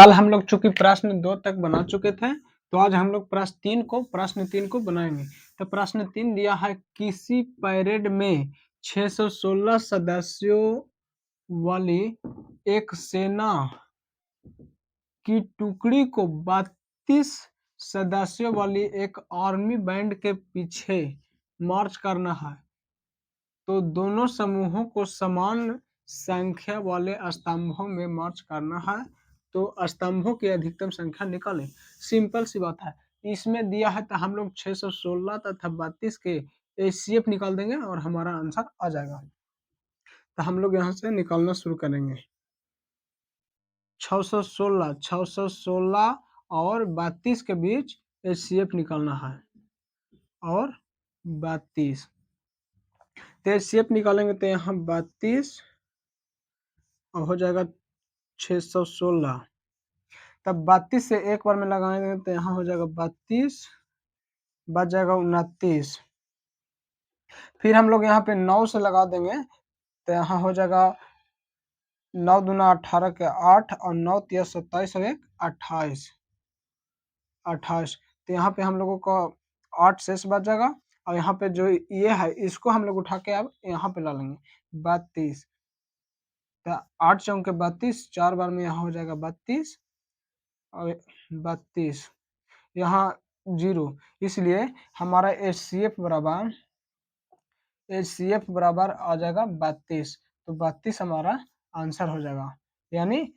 कल हम लोग चूंकि प्रश्न 2 तक बना चुके थे, तो आज हम लोग प्रश्न 3 को बनाएंगे। तो प्रश्न 3 दिया है, किसी परेड में 616 सदस्यों वाली एक सेना की टुकड़ी को 32 सदस्यों वाली एक आर्मी बैंड के पीछे मार्च करना है, तो दोनों समूहों को समान संख्या वाले स्तंभों में मार्च करना है, तो स्तंभों की अधिकतम संख्या निकालें। सिंपल सी बात है, इसमें दिया है तो हम लोग 616 तथा 32 के एचसीएफ निकाल देंगे और हमारा आंसर आ जाएगा। तो हम लोग यहाँ से निकालना शुरू करेंगे। 616 और 32 के बीच एचसीएफ निकालना है, और 32 तो एचसीएफ निकालेंगे तो यहाँ 32 और हो जाएगा 616। तब 32 से एक बार में लगाएंगे तो यहाँ हो जाएगा 32, बच जाएगा 29। फिर हम लोग यहाँ पे 9 से लगा देंगे तो यहाँ हो जाएगा 9 दूना 18 के 8 और 9 तिया 27 और 1 28। तो यहाँ पे हम लोगों को 8 शेष बच जाएगा, और यहाँ पे जो ये है इसको हम लोग उठा के अब यहाँ पे ला लेंगे 32। तो 8 चौके 32, 4 बार में यहाँ हो जाएगा 32 और 32, यहाँ 0, इसलिए हमारा एचसीएफ बराबर आ जाएगा 32। तो 32 हमारा आंसर हो जाएगा, यानी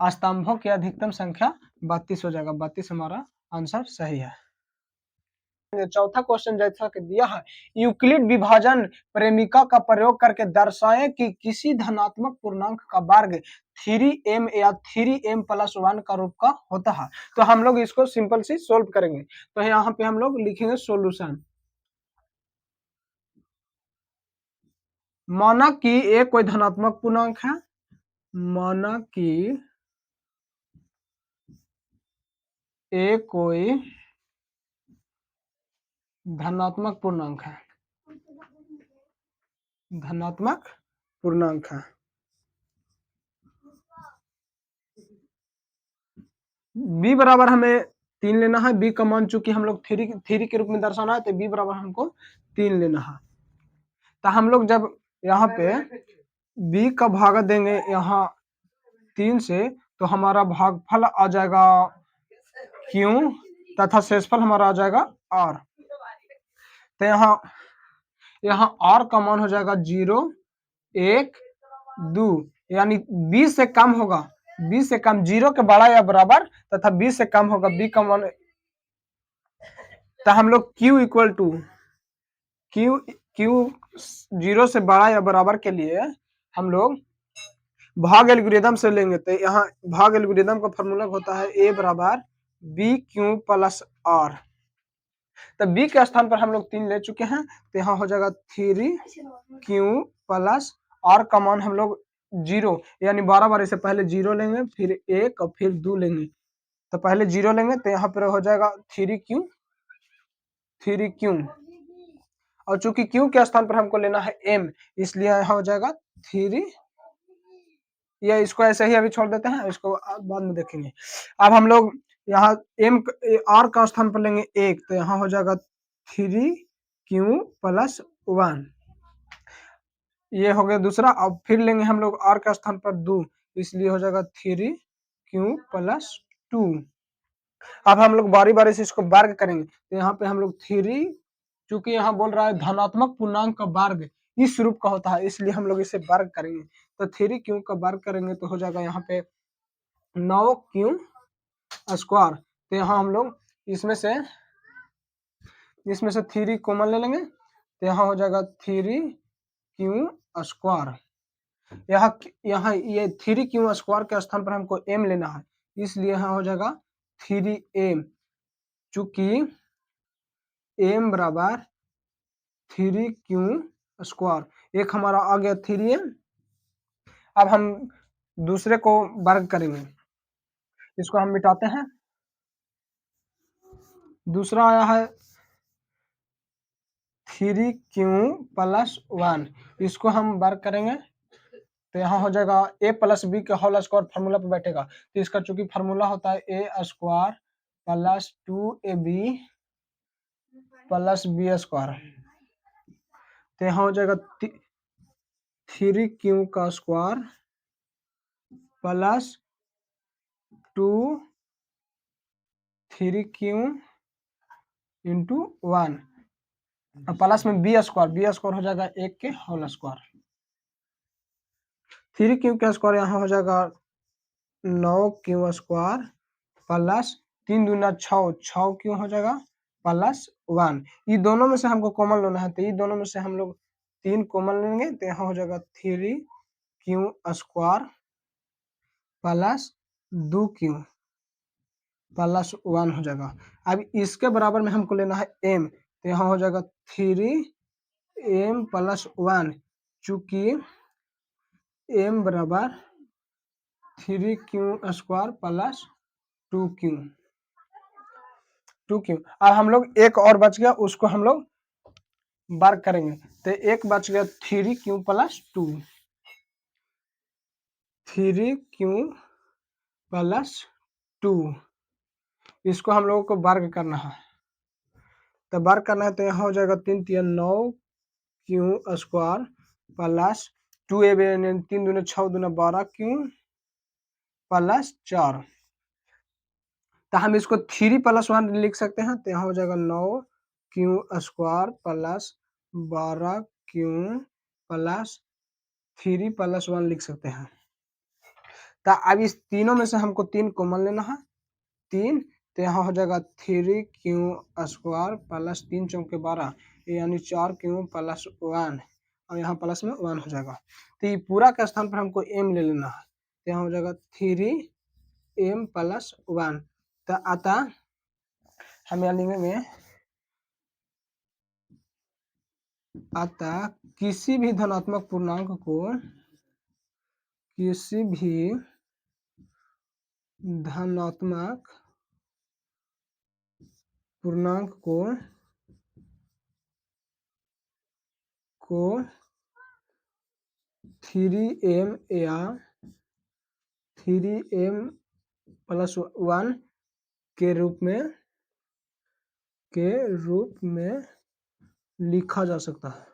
स्तंभों की अधिकतम संख्या 32 हो जाएगा। 32 हमारा आंसर सही है। चौथा क्वेश्चन जैसा कि दिया है, यूक्लिड विभाजन प्रेमिका का प्रयोग करके दर्शाएं कि किसी धनात्मक पूर्णांक का वर्ग 3m या 3m+1 का रूप का होता है। तो हम लोग इसको सिंपल सी सोल्व करेंगे। तो यहाँ पे हम लोग लिखेंगे सॉल्यूशन। माना कि ए कोई धनात्मक पूर्णांक है, माना कि ए कोई धनात्मक पूर्णांक है, धनात्मक पूर्णांक है। b बराबर हमें 3 लेना है। b का मान चूंकि हम लोग 3 के रूप में दर्शाना है, तो b बराबर हमको 3 लेना है। तो हम लोग जब यहाँ पे b का भाग देंगे यहाँ 3 से, तो हमारा भागफल आ जाएगा q तथा शेषफल हमारा आ जाएगा r। तो यहाँ r का मान हो जाएगा 0, 1, 2, यानी 20 से कम होगा, 20 से कम, 0 के बड़ा या बराबर तथा 20 से कम होगा b का मान। तो हम लोग q इक्वल टू q 0 से बड़ा या बराबर के लिए हम लोग भाग एल्गोरिथम से लेंगे। तो यहाँ भाग एल्गोरिथम का फॉर्मूला होता है a बराबर bq प्लस r। तो b के स्थान पर हम लोग 3 ले चुके हैं, तो यहाँ हो जाएगा 3q प्लस r का मान हम लोग 0, यानी 12 बार से पहले 0 लेंगे, फिर 1 और फिर 2 लेंगे। तो पहले 0 लेंगे तो यहाँ पर हो जाएगा 3q, और चूंकि q के स्थान पर हमको लेना है m, इसलिए यहाँ हो जाएगा 3, या इसको ऐसे ही अभी छोड़ देते हैं, इसको बाद में देखेंगे। अब हम लोग यहाँ r का स्थान पर लेंगे 1, तो यहाँ हो जाएगा 3q प्लस 1, ये हो गया दूसरा। अब फिर लेंगे हम लोग r का स्थान पर 2, इसलिए हो जाएगा 3q प्लस 2। अब हम लोग बारी बारी से इसको वर्ग करेंगे। तो यहाँ पे हम लोग 3, चूंकि यहाँ बोल रहा है धनात्मक पूर्णांक का वर्ग इस रूप का होता है, इसलिए हम लोग इसे वर्ग करेंगे। तो 3q का वर्ग करेंगे तो हो जाएगा यहाँ पे 9q स्क्वायर। तो यहाँ हम लोग इसमें से 3 कॉमन ले लेंगे, तो यहाँ हो जाएगा 3q स्क्वायर। यहाँ ये 3q स्क्वायर के स्थान पर हमको m लेना है, इसलिए यहाँ हो जाएगा 3m, चूंकि m बराबर 3q स्क्वायर। एक हमारा आ गया 3m। अब हम दूसरे को वर्ग करेंगे, इसको हम मिटाते हैं। दूसरा आया है 3q प्लस 1, इसको हम वर्ग करेंगे तो यहाँ हो जाएगा a प्लस बी का होल स्क्वायर फार्मूला पे बैठेगा, तो इसका चूंकि फार्मूला होता है a square plus 2ab plus B square, तो यहाँ हो जाएगा 3q का square plus 3q into 1 plus में बी स्क्वायर हो जाएगा 1 के होल स्क्वायर। 3q का स्क्वायर यहाँ हो जाएगा 9q स्क्वायर प्लस 3 दूना 6q हो जाएगा प्लस 1। ये दोनों में से हमको कॉमन लेना है, तो ये दोनों में से हम लोग 3 कॉमन लेंगे, तो यहाँ हो जाएगा 3q square plus 2q plus 1 हो जाएगा। अब इसके बराबर में हमको लेना है m, तो यहाँ हो जाएगा 3m प्लस 1, चूंकि m बराबर 3q स्क्वायर प्लस 2q। अब हम लोग एक और बच गया, उसको हम लोग वर्क करेंगे, तो एक बच गया 3q प्लस 2, 3q प्लस 2, इसको हम लोगों को वर्ग करना है। तो वर्ग करना है, तो यहाँ हो जाएगा 3 3 9q स्क्वायर प्लस 2ab 3 दूना 6 दूना 12q प्लस 4। तो हम इसको 3 प्लस 1 लिख सकते हैं, तो यहाँ हो जाएगा 9q square plus 12q plus 3 plus 1 लिख सकते हैं। तो अब इस तीनों में से हमको 3 कॉमन लेना है, 3, तो यहाँ हो जाएगा 3q स्क्वायर प्लस 3 चौके 12 यानी 4q प्लस 1 और यहाँ प्लस में 1 हो जाएगा। तो ये पूरा के स्थान पर हमको m ले लेना है, तो यहाँ हो जाएगा 3m प्लस 1। तो अतः हम यहाँ लिखेंगे अतः किसी भी धनात्मक पूर्णांक को को 3m या 3m प्लस 1 के रूप में लिखा जा सकता है।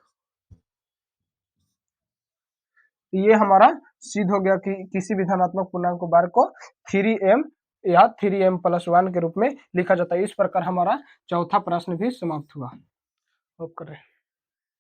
ये हमारा सिद्ध हो गया कि किसी भी धनात्मक पूर्णांक वर्ग को 3m या 3m प्लस 1 के रूप में लिखा जाता है। इस प्रकार हमारा चौथा प्रश्न भी समाप्त हुआ। होप करें।